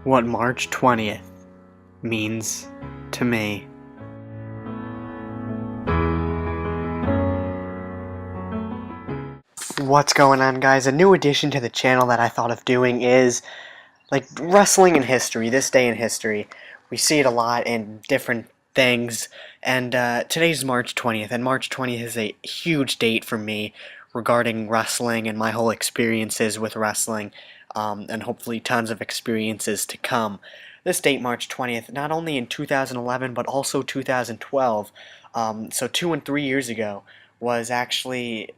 what March 20th means to me. What's going on, guys? A new addition to the channel that I thought of doing is like wrestling in history, this day in history. We see it a lot in different things, and today's March 20th, and March 20th is a huge date for me regarding wrestling and my whole experiences with wrestling, and hopefully tons of experiences to come. This date, March 20th, not only in 2011, but also 2012, so 2 and 3 years ago, was actually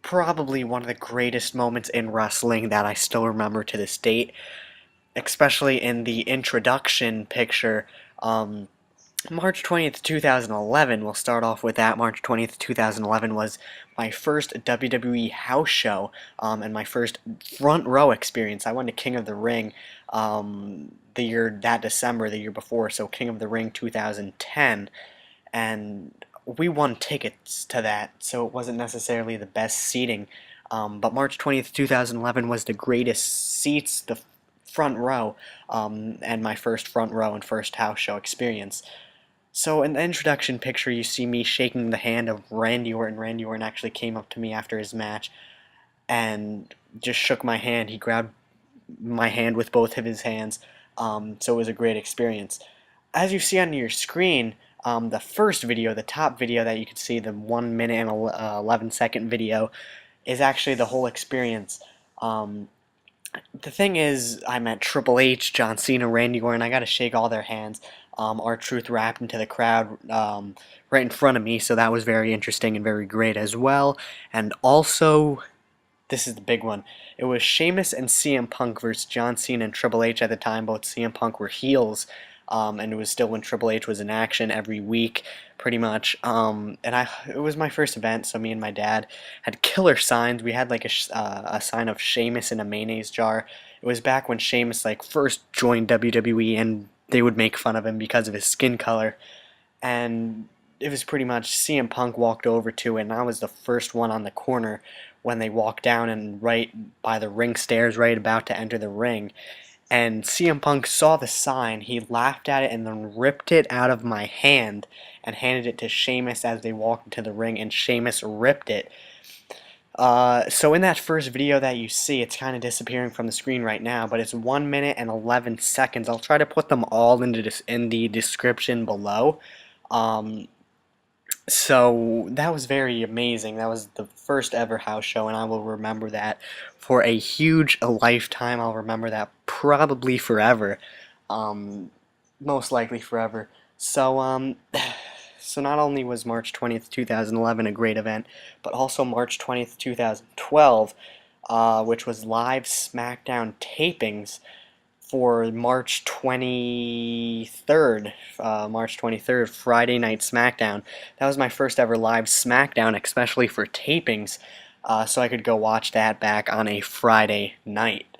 probably one of the greatest moments in wrestling that I still remember to this date, especially in the introduction picture. March 20th, 2011, we'll start off with that. March 20th, 2011 was my first WWE house show, and my first front row experience. I went to King of the Ring that December, the year before, so King of the Ring 2010, and we won tickets to that, so it wasn't necessarily the best seating, but March 20th, 2011 was the greatest seats, the front row, and my first front row and first house show experience. So in the introduction picture, you see me shaking the hand of Randy Orton. Randy Orton actually came up to me after his match and just shook my hand. He grabbed my hand with both of his hands, so it was a great experience. As you see on your screen, the first video, the top video that you can see, the 1 minute and 11-second video, is actually the whole experience. The thing is, I met Triple H, John Cena, Randy Orton. I got to shake all their hands. R-Truth rapped into the crowd right in front of me, so that was very interesting and very great as well. And also, this is the big one. It was Sheamus and CM Punk versus John Cena and Triple H at the time. Both CM Punk were heels, and it was still when Triple H was in action every week, pretty much. It was my first event, so me and my dad had killer signs. We had like a sign of Sheamus in a mayonnaise jar. It was back when Sheamus like first joined WWE, and they would make fun of him because of his skin color. And it was pretty much CM Punk walked over to it, and I was the first one on the corner when they walked down and right by the ring stairs, right about to enter the ring. And CM Punk saw the sign, he laughed at it, and then ripped it out of my hand and handed it to Sheamus as they walked into the ring, and Sheamus ripped it. So in that first video that you see, it's kind of disappearing from the screen right now, but it's 1 minute and 11 seconds. I'll try to put them all in the description below. So that was very amazing. That was the first ever house show, and I will remember that for a huge lifetime. I'll remember that probably forever, most likely forever. So so not only was March 20th, 2011 a great event, but also March 20th, 2012, which was live SmackDown tapings for March 23rd, Friday Night SmackDown. That was my first ever live SmackDown, especially for tapings, so I could go watch that back on a Friday night.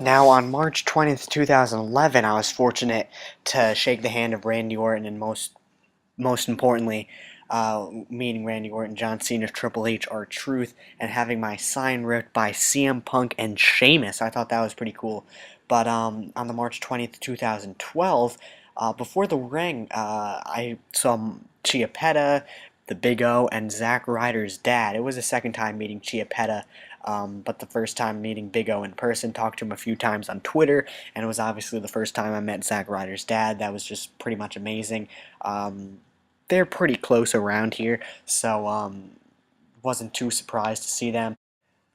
Now, on March 20th, 2011, I was fortunate to shake the hand of Randy Orton, and most importantly, meeting Randy Orton, John Cena, Triple H, R-Truth, and having my sign ripped by CM Punk and Sheamus. I thought that was pretty cool. But on the March 20th, 2012, before the ring, I saw CHIAPPETTA, the Big O, and Zack Ryder's dad. It was the second time meeting CHIAPPETTA, but the first time meeting Big O in person. Talked to him a few times on Twitter, and it was obviously the first time I met Zack Ryder's dad. That was just pretty much amazing. They're pretty close around here, so wasn't too surprised to see them.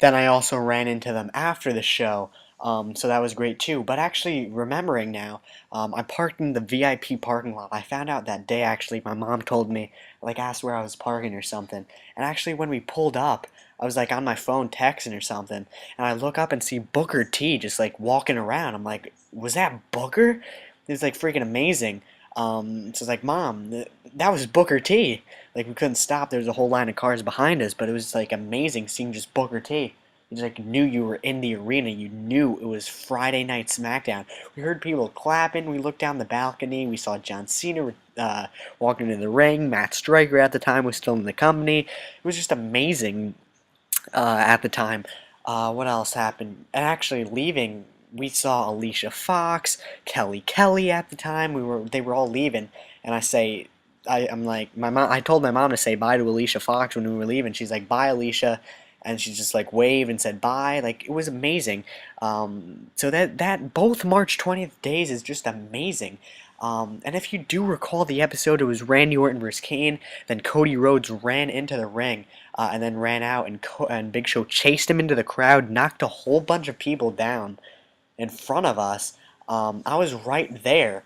Then I also ran into them after the show, so that was great too. But actually, remembering now, I parked in the VIP parking lot. I found out that day, actually, my mom told me, like, asked where I was parking or something. And actually, when we pulled up, I was like on my phone texting or something, and I look up and see Booker T just like walking around. I'm like, was that Booker? It's like freaking amazing. So it's like, Mom, that was Booker T. Like, we couldn't stop. There was a whole line of cars behind us, but it was like amazing seeing just Booker T. You just like knew you were in the arena. You knew it was Friday Night SmackDown. We heard people clapping. We looked down the balcony. We saw John Cena walking into the ring. Matt Striker at the time was still in the company. It was just amazing at the time. What else happened? And actually leaving we saw Alicia Fox, Kelly at the time. They were all leaving, and I'm like, my mom. I told my mom to say bye to Alicia Fox when we were leaving. She's like, bye, Alicia, and she just like waved and said bye. Like, it was amazing. So that both March 20th days is just amazing. And if you do recall the episode, it was Randy Orton versus Kane. Then Cody Rhodes ran into the ring and then ran out, and Big Show chased him into the crowd, knocked a whole bunch of people down in front of us. I was right there,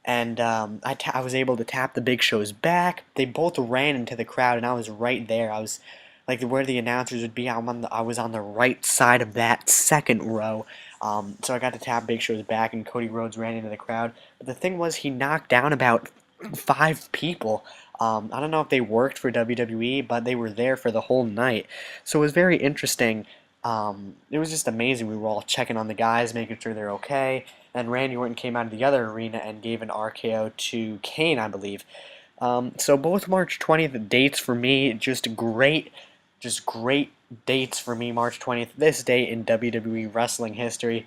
and I was able to tap the Big Show's back. They both ran into the crowd, and I was right there. I was like where the announcers would be. I was on the right side of that second row. So I got to tap Big Show's back, and Cody Rhodes ran into the crowd. But the thing was, he knocked down about 5 people. I don't know if they worked for WWE, but they were there for the whole night. So it was very interesting. It was just amazing. We were all checking on the guys, making sure they're okay. And Randy Orton came out of the other arena and gave an RKO to Kane, I believe. So both March 20th dates for me, just great dates for me. March 20th, this day in WWE wrestling history.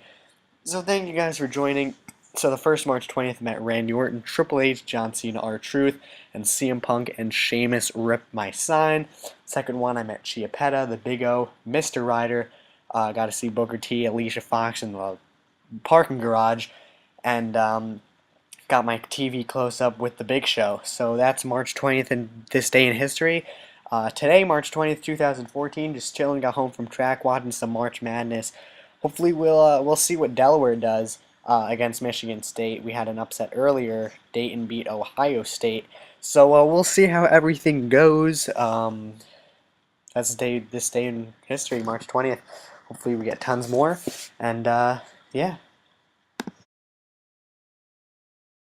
So thank you guys for joining. So the first March 20th met Randy Orton, Triple H, John Cena, R-Truth, and CM Punk and Sheamus ripped my sign. Second one, I met CHIAPPETTA, the Big O, Mr. Ryder. Got to see Booker T, Alicia Fox in the parking garage, and got my TV close-up with the Big Show. So that's March 20th and this day in history. Today, March 20th, 2014, just chilling, got home from track, watching some March Madness. Hopefully we'll see what Delaware does against Michigan State. We had an upset earlier. Dayton beat Ohio State. So we'll see how everything goes. That's this day in history, March 20th. Hopefully we get tons more. And yeah.